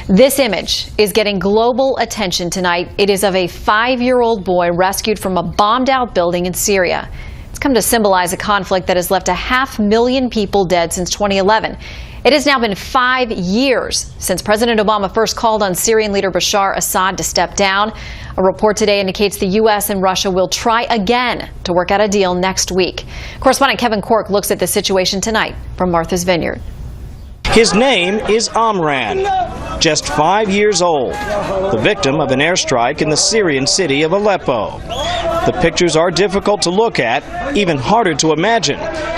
This image is getting global attention tonight. It is of a 5-year-old boy rescued from a bombed-out building in Syria. It's come to symbolize a conflict that has left 500,000 people dead since 2011. It has now been 5 years since President Obama first called on Syrian leader Bashar Assad to step down. A report today indicates the U.S. and Russia will try again to work out a deal next week. Correspondent Kevin Cork looks at the situation tonight from Martha's Vineyard. His name is Amran, just 5 years old, the victim of an airstrike in the Syrian city of Aleppo. The pictures are difficult to look at, even harder to imagine,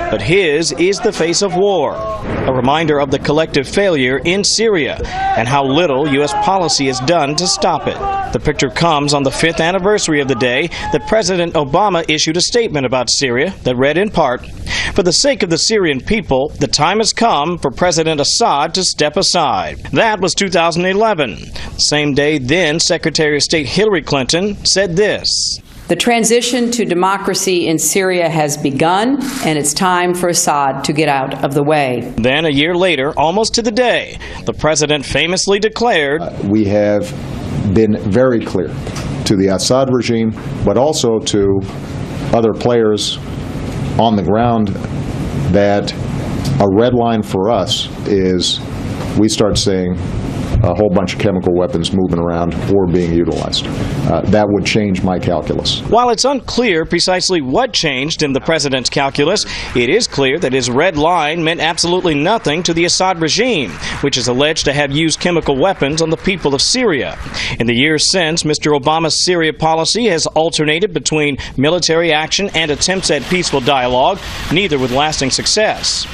but his is the face of war, a reminder of the collective failure in Syria and how little U.S. policy has done to stop it. The picture comes on the 5th anniversary of the day that President Obama issued a statement about Syria that read in part, "For the sake of the Syrian people, the time has come for President Assad to step aside." That was 2011. The same day, then Secretary of State Hillary Clinton said this: "The transition to democracy in Syria has begun, and it's time for Assad to get out of the way." Then, a year later, almost to the day, the president famously declared, "We have been very clear to the Assad regime, but also to other players on the ground, that a red line for us is we start seeing a whole bunch of chemical weapons moving around or being utilized. That would change my calculus." While it's unclear precisely what changed in the president's calculus, it is clear that his red line meant absolutely nothing to the Assad regime, which is alleged to have used chemical weapons on the people of Syria. In the years since, Mr. Obama's Syria policy has alternated between military action and attempts at peaceful dialogue, neither with lasting success.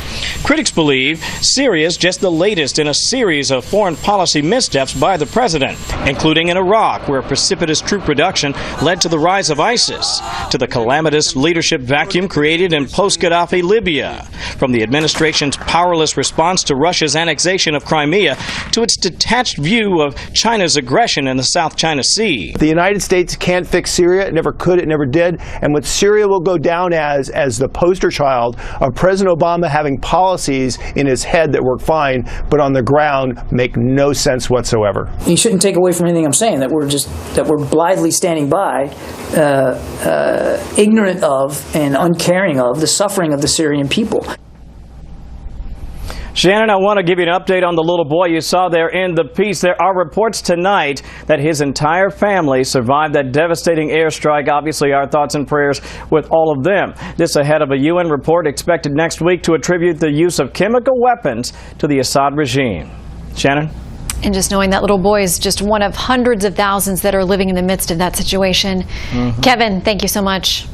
Critics believe Syria is just the latest in a series of foreign policy missteps by the president, including in Iraq, where precipitous troop reduction led to the rise of ISIS, to the calamitous leadership vacuum created in post-Gaddafi Libya, from the administration's powerless response to Russia's annexation of Crimea to its detached view of China's aggression in the South China Sea. The United States can't fix Syria. It never could. It never did. And what Syria will go down as the poster child of President Obama having policies in his head that work fine, but on the ground make no sense whatsoever. You shouldn't take away from anything I'm saying, that we're blithely standing by, ignorant of and uncaring of the suffering of the Syrian people. Shannon, I want to give you an update on the little boy you saw there in the piece. There are reports tonight that his entire family survived that devastating airstrike. Obviously, our thoughts and prayers with all of them. This ahead of a UN report expected next week to attribute the use of chemical weapons to the Assad regime. Shannon? And just knowing that little boy is just one of hundreds of thousands that are living in the midst of that situation. Kevin, thank you so much.